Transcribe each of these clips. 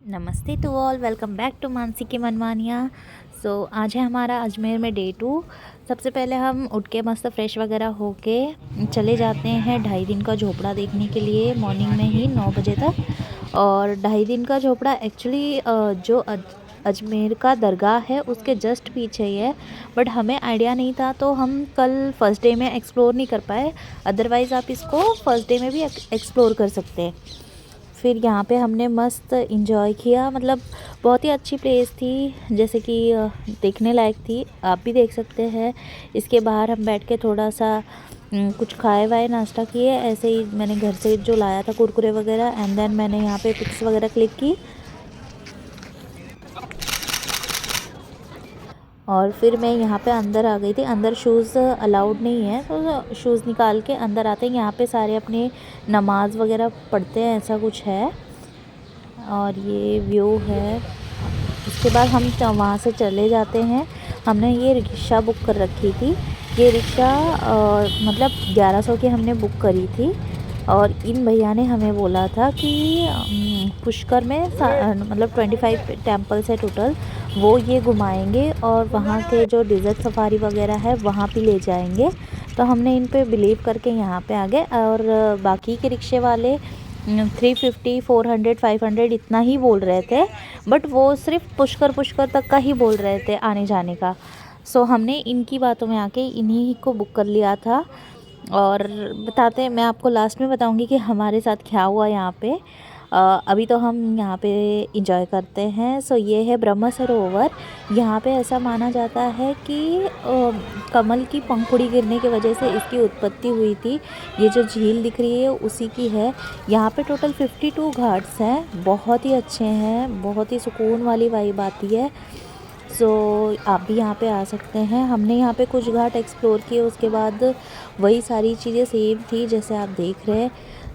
नमस्ते to all, welcome back to Mansi की मनमानियाँ। आज है हमारा अजमेर में डे 2। सबसे पहले हम उठ के मस्त फ्रेश वगैरह होके चले जाते हैं 2.5 दिन का झोपड़ा देखने के लिए, मॉर्निंग में ही 9 बजे तक। और 2.5 दिन का झोपड़ा एक्चुअली जो अजमेर का दरगाह है उसके जस्ट पीछे ही है, बट हमें आइडिया नहीं था तो हम कल फर्स्ट डे में एक्सप्लोर नहीं कर पाए। अदरवाइज़ आप इसको फर्स्ट डे में भी एक्सप्लोर कर सकते हैं। फिर यहाँ पे हमने मस्त इंजॉय किया, मतलब बहुत ही अच्छी प्लेस थी, जैसे कि देखने लायक थी। आप भी देख सकते हैं। इसके बाहर हम बैठ के थोड़ा सा कुछ खाए वाए, नाश्ता किए। ऐसे ही मैंने घर से जो लाया था कुरकुरे वगैरह, एंड देन मैंने यहाँ पे पिक्स वगैरह क्लिक की। और फिर मैं यहाँ पे अंदर आ गई थी। अंदर शूज़ अलाउड नहीं है, तो शूज़ निकाल के अंदर आते हैं। यहाँ पे सारे अपने नमाज वगैरह पढ़ते हैं, ऐसा कुछ है। और ये व्यू है। उसके बाद हम वहाँ से चले जाते हैं। हमने ये रिक्शा बुक कर रखी थी। ये रिक्शा मतलब 1100 की हमने बुक करी थी। और इन भैया ने हमें बोला था कि पुष्कर में मतलब 25 टेम्पल्स है टोटल, वो ये घुमाएंगे और वहाँ के जो डिज़र्ट सफारी वगैरह है वहाँ पे ले जाएंगे। तो हमने इन पे बिलीव करके यहाँ पे आ गए। और बाकी के रिक्शे वाले 350, 400, 500 इतना ही बोल रहे थे, बट वो सिर्फ पुष्कर तक का ही बोल रहे थे आने जाने का। हमने इनकी बातों में आके इन्हीं को बुक कर लिया था। और बताते हैं, मैं आपको लास्ट में बताऊंगी कि हमारे साथ क्या हुआ यहाँ पे। अभी तो हम यहाँ पे इंजॉय करते हैं। ये है ब्रह्म सरोवर। यहाँ पे ऐसा माना जाता है कि कमल की पंखुड़ी गिरने की वजह से इसकी उत्पत्ति हुई थी। ये जो झील दिख रही है उसी की है। यहाँ पे टोटल 52 घाट्स हैं, बहुत ही अच्छे हैं, बहुत ही सुकून वाली वाइब आती है। आप भी यहाँ पे आ सकते हैं। हमने यहाँ पे कुछ घाट एक्सप्लोर किए, उसके बाद वही सारी चीज़ें सेम थी जैसे आप देख रहे हैं।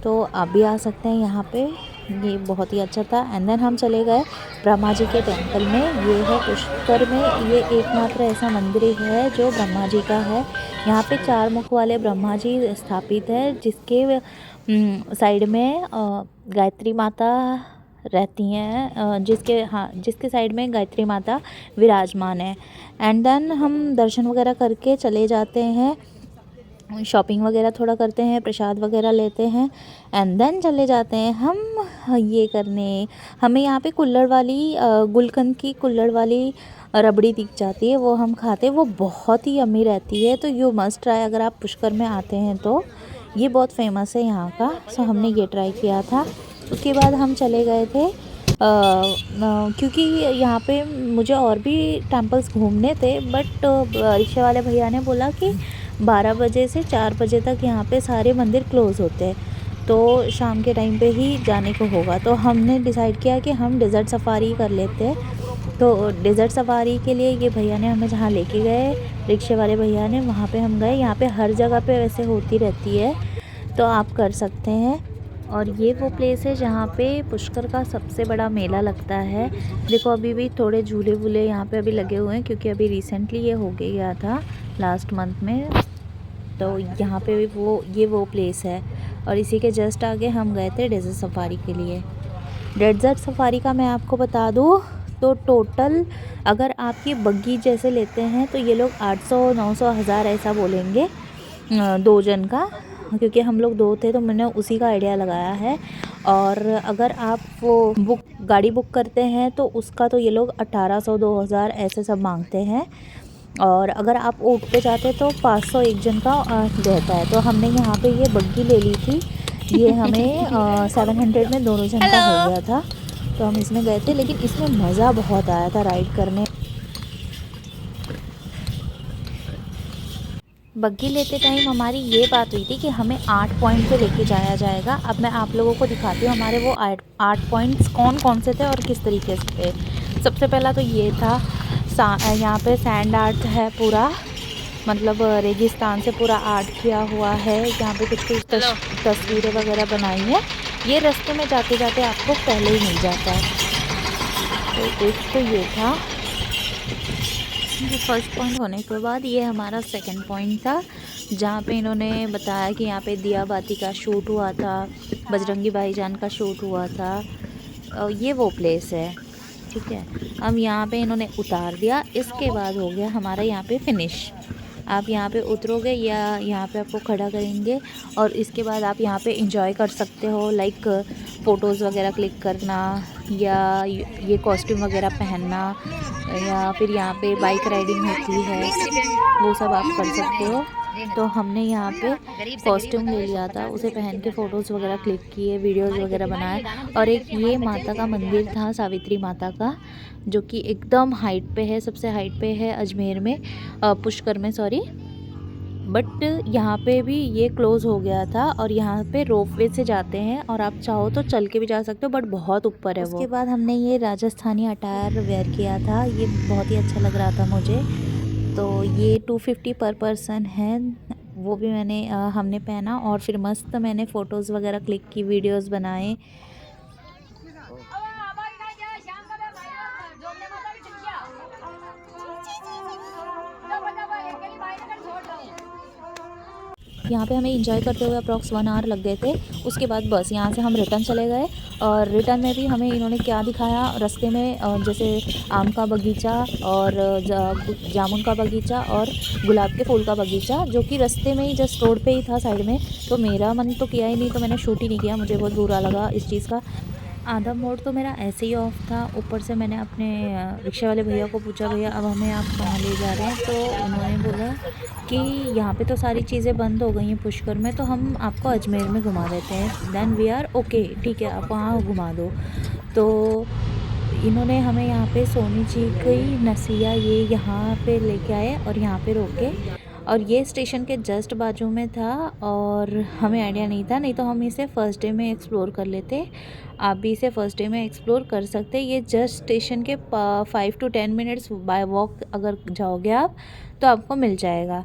तो आप भी आ सकते हैं यहाँ पे। ये बहुत ही अच्छा था। एंड देन हम चले गए ब्रह्मा जी के टेंपल में। ये है पुष्कर में, ये एकमात्र ऐसा मंदिर है जो ब्रह्मा जी का है। यहाँ पे 4 मुख वाले ब्रह्मा जी स्थापित है, जिसके साइड में गायत्री माता रहती हैं, जिसके साइड में गायत्री माता विराजमान है। एंड देन हम दर्शन वगैरह करके चले जाते हैं, शॉपिंग वगैरह थोड़ा करते हैं, प्रसाद वगैरह लेते हैं, एंड देन चले जाते हैं हम ये करने। हमें यहाँ पे कुल्हड़ वाली गुलकंद की कुल्हड़ वाली रबड़ी दिख जाती है, वो हम खाते हैं। वो बहुत ही यम्मी रहती है, तो यू मस्ट ट्राई अगर आप पुष्कर में आते हैं तो। ये बहुत फेमस है यहाँ का। हमने ये ट्राई किया था। उसके बाद हम चले गए थे क्योंकि यहाँ पे मुझे और भी टेम्पल्स घूमने थे, बट रिक्शे वाले भैया ने बोला कि 12 बजे से 4 बजे तक यहाँ पे सारे मंदिर क्लोज़ होते हैं, तो शाम के टाइम पे ही जाने को होगा। तो हमने डिसाइड किया कि हम डेज़र्ट सफारी कर लेते हैं। तो डेज़र्ट सफारी के लिए ये भैया ने हमें जहाँ लेके गए, रिक्शे वाले भैया ने, वहाँ पे हम गए। यहाँ पे हर जगह पे वैसे होती रहती है, तो आप कर सकते हैं। और ये वो प्लेस है जहाँ पे पुष्कर का सबसे बड़ा मेला लगता है। देखो अभी भी थोड़े झूले वूले यहाँ पे अभी लगे हुए हैं, क्योंकि अभी रिसेंटली ये हो गया था लास्ट मंथ में। तो यहाँ पे भी ये वो प्लेस है। और इसी के जस्ट आगे हम गए थे डेजर्ट सफारी के लिए। डेजर्ट सफारी का मैं आपको बता दूँ तो टोटल अगर आप ये बग्गी जैसे लेते हैं तो ये लोग 800, 900, 1000 ऐसा बोलेंगे 2 जन का, क्योंकि हम लोग 2 थे तो मैंने उसी का आइडिया लगाया है। और अगर आप वो गाड़ी बुक करते हैं तो उसका तो ये लोग 1800, 2000 ऐसे सब मांगते हैं। और अगर आप ऊँट पे जाते तो 500 एक जन का रहता है। तो हमने यहाँ पे ये बग्गी ले ली थी। ये हमें 700 में दोनों जन का हो गया था, तो हम इसमें गए थे। लेकिन इसमें मज़ा बहुत आया था राइड करने। बग्गी लेते टाइम हमारी ये बात हुई थी कि हमें 8 पॉइंट पे लेके जाया जाएगा। अब मैं आप लोगों को दिखाती हूँ हमारे वो 8 पॉइंट्स कौन कौन से थे और किस तरीके से थे। सबसे पहला तो ये था, यहाँ पे सैंड आर्ट है पूरा, मतलब रेगिस्तान से पूरा आर्ट किया हुआ है। यहाँ पे कुछ कुछ तस्वीरें वगैरह बनाई हैं। ये रास्ते में जाते जाते आपको पहले ही मिल जाता है। तो एक तो ये था, ये फर्स्ट पॉइंट होने के बाद ये हमारा सेकंड पॉइंट था, जहाँ पे इन्होंने बताया कि यहाँ पे दिया बाती का शूट हुआ था, बजरंगी भाईजान का शूट हुआ था। ये वो प्लेस है, ठीक है। अब यहाँ पे इन्होंने उतार दिया, इसके बाद हो गया हमारा यहाँ पे फिनिश। आप यहाँ पे उतरोगे या यहाँ पे आपको खड़ा करेंगे और इसके बाद आप यहाँ पे एंजॉय कर सकते हो, लाइक फ़ोटोज़ वगैरह क्लिक करना या ये कॉस्ट्यूम वगैरह पहनना, या फिर यहाँ पे बाइक राइडिंग होती है, वो सब आप कर सकते हो। तो हमने यहाँ पे कॉस्ट्यूम ले लिया था, उसे पहन के फ़ोटोज़ वगैरह क्लिक किए, वीडियोज़ वगैरह बनाए। और एक ये माता का मंदिर था, सावित्री माता का, जो कि एकदम हाइट पे है, सबसे हाइट पे है अजमेर में, पुष्कर में, सॉरी। बट यहाँ पे भी ये क्लोज़ हो गया था और यहाँ पे रोपवे से जाते हैं और आप चाहो तो चल के भी जा सकते हो, बट बहुत ऊपर है वो। उसके बाद हमने ये राजस्थानी अटायर वेयर किया था, ये बहुत ही अच्छा लग रहा था मुझे। तो ये 250 पर पर्सन है, वो भी हमने पहना और फिर मस्त मैंने फ़ोटोज़ वगैरह क्लिक की, वीडियोज़ बनाए। यहाँ पे हमें इंजॉय करते हुए अप्रॉक्स 1 आवर लग गए थे। उसके बाद बस यहाँ से हम रिटर्न चले गए और रिटर्न में भी हमें इन्होंने क्या दिखाया रास्ते में, जैसे आम का बगीचा और जामुन का बगीचा और गुलाब के फूल का बगीचा, जो कि रास्ते में ही जस्ट रोड पे ही था साइड में। तो मेरा मन तो किया ही नहीं, तो मैंने शूट ही नहीं किया, मुझे बहुत बुरा लगा इस चीज़ का। आधा मोड तो मेरा ऐसे ही ऑफ था। ऊपर से मैंने अपने रिक्शा वाले भैया को पूछा, भैया अब हमें आप कहाँ ले जा रहे हैं? तो उन्होंने बोला कि यहाँ पे तो सारी चीज़ें बंद हो गई हैं पुष्कर में, तो हम आपको अजमेर में घुमा देते हैं। देन वी आर ओके, ठीक है, आप वहाँ घुमा दो। तो इन्होंने हमें यहाँ पे सोनी जी की नसिया ये यहाँ पे लेके आए और यहाँ पे रोके, और ये स्टेशन के जस्ट बाजू में था और हमें आइडिया नहीं था, नहीं तो हम इसे फ़र्स्ट डे में एक्सप्लोर कर लेते। आप भी इसे फ़र्स्ट डे में एक्सप्लोर कर सकते। ये जस्ट स्टेशन के 5 to 10 मिनट्स बाय वॉक अगर जाओगे आप तो आपको मिल जाएगा।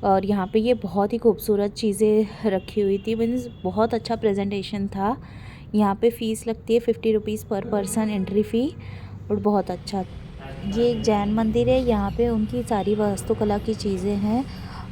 और यहाँ पे ये बहुत ही खूबसूरत चीज़ें रखी हुई थी, मीन्स बहुत अच्छा प्रेजेंटेशन था। यहाँ पे फ़ीस लगती है 50 रुपीज़ पर पर्सन एंट्री फ़ी, और बहुत अच्छा। ये एक जैन मंदिर है, यहाँ पे उनकी सारी वास्तुकला की चीज़ें हैं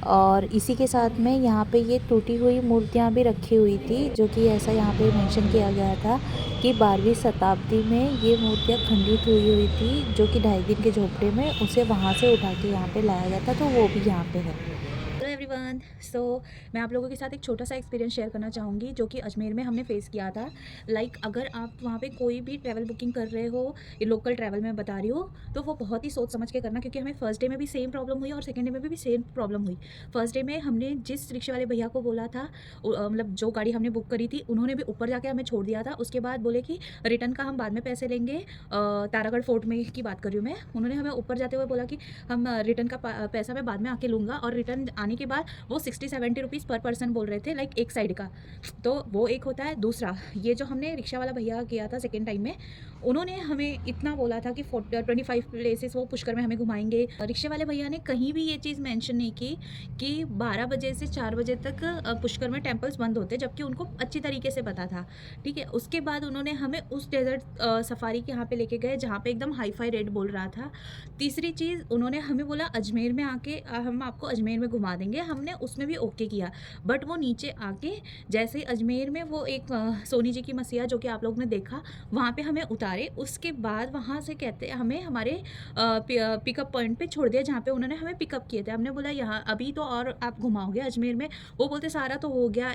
और इसी के साथ में यहाँ पे ये टूटी हुई मूर्तियाँ भी रखी हुई थी, जो कि ऐसा यहाँ पे मेंशन किया गया था कि 12वीं शताब्दी में ये मूर्तियाँ खंडित हुई थी, जो कि 2.5 दिन के झोपड़े में उसे वहाँ से उठा के यहाँ पे लाया गया था, तो वो भी यहाँ पे है। हेलो एवरीवन, सो मैं आप लोगों के साथ एक छोटा सा एक्सपीरियंस शेयर करना चाहूँगी, जो कि अजमेर में हमने फेस किया था। लाइक अगर आप वहाँ पे कोई भी ट्रैवल बुकिंग कर रहे हो, ये लोकल ट्रैवल में बता रही हूँ, तो वो बहुत ही सोच समझ के करना, क्योंकि हमें फर्स्ट डे में भी सेम प्रॉब्लम हुई और सेकंड डे में भी सेम प्रॉब्लम हुई। फर्स्ट डे में हमने जिस रिक्शे वाले भैया को बोला था, मतलब जो गाड़ी हमने बुक करी थी, उन्होंने भी ऊपर जाके हमें छोड़ दिया था। उसके बाद बोले कि रिटर्न का हम बाद में पैसे लेंगे, तारागढ़ फोर्ट में की बात कर रही हूँ मैं। उन्होंने हमें ऊपर जाते हुए बोला कि हम रिटर्न का पैसा मैं बाद में आके लूँगा, और रिटर्न आने के बाद वो 60-70 रुपीज़ पर पर्सन बोल रहे थे, लाइक एक साइड का। तो वो एक होता है। दूसरा, ये जो हमने रिक्शा वाला भैया किया था सेकेंड टाइम में, उन्होंने हमें इतना बोला था कि 25 प्लेसेस वो पुष्कर में हमें घुमाएंगे। रिक्शे वाले भैया ने कहीं भी ये चीज़ मेंशन नहीं की कि 12 बजे से 4 बजे तक पुष्कर में टेम्पल्स बंद होते, जबकि उनको अच्छी तरीके से पता था, ठीक है। उसके बाद उन्होंने हमें उस डेजर्ट सफारी के यहाँ पे लेके गए, जहाँ पे एकदम हाई फाई रेट बोल रहा था। तीसरी चीज़, उन्होंने हमें बोला अजमेर में आके हम आपको अजमेर में घुमा देंगे। हमने उसमें भी ओके किया, बट वो नीचे आके जैसे ही अजमेर में वो एक सोनी जी की मसीहा, जो कि आप लोग ने देखा, वहाँ पे हमें उतारे। उसके बाद वहाँ से कहते हमें हमारे पिकअप पॉइंट पे छोड़ दिया, जहाँ पे उन्होंने हमें पिकअप किए थे। हमने बोला यहाँ अभी तो और आप घुमाओगे अजमेर में? वो बोलते सारा तो हो गया,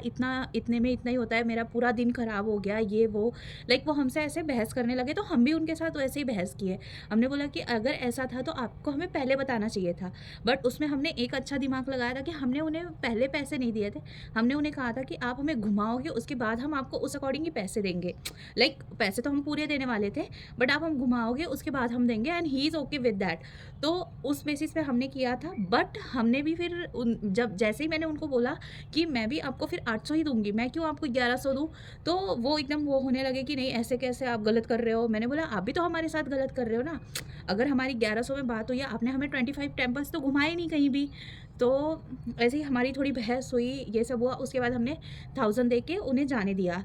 इतने में इतना ही होता है, मेरा पूरा दिन खराब हो गया, ये वो। लाइक वो हमसे ऐसे बहस करने लगे, तो हम भी उनके साथ वैसे ही बहस किए। हमने बोला कि अगर ऐसा था तो आपको हमें पहले बताना चाहिए था। बट उसमें हमने एक अच्छा दिमाग लगाया था कि हमने उन्हें पहले पैसे नहीं दिए थे। हमने उन्हें कहा था कि आप हमें घुमाओगे, उसके बाद हम आपको उस अकॉर्डिंग ही पैसे देंगे। लाइक पैसे तो हम पूरे देने वाले थे, बट आप हम घुमाओगे उसके बाद हम देंगे, and he is okay with that. तो उस बेसिस पे हमने किया था। बट हमने भी फिर जब जैसे ही मैंने उनको बोला कि मैं भी आपको फिर 800 ही दूंगी, मैं क्यों आपको 1100 दूँ, तो वो एकदम वो होने लगे कि नहीं ऐसे कैसे, आप गलत कर रहे हो। मैंने बोला आप भी तो हमारे साथ गलत कर रहे हो ना। अगर हमारी 1100 में बात हुई है, आपने हमें 25 टेम्पल्स तो घुमाए नहीं कहीं भी। तो ऐसे ही हमारी थोड़ी बहस हुई, ये सब हुआ। उसके बाद हमने 1000 दे के उन्हें जाने दिया।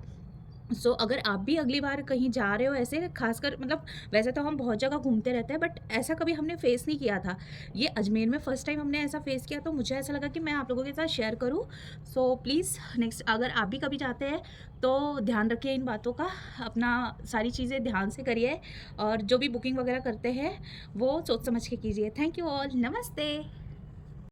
अगर आप भी अगली बार कहीं जा रहे हो ऐसे खासकर, मतलब वैसे तो हम बहुत जगह घूमते रहते हैं बट ऐसा कभी हमने फेस नहीं किया था। ये अजमेर में फर्स्ट टाइम हमने ऐसा फेस किया, तो मुझे ऐसा लगा कि मैं आप लोगों के साथ शेयर करूँ। सो प्लीज़ नेक्स्ट अगर आप भी कभी जाते हैं तो ध्यान रखिए इन बातों का, अपना सारी चीज़ें ध्यान से करिए और जो भी बुकिंग वगैरह करते हैं वो सोच समझ के कीजिए। थैंक यू ऑल, नमस्ते।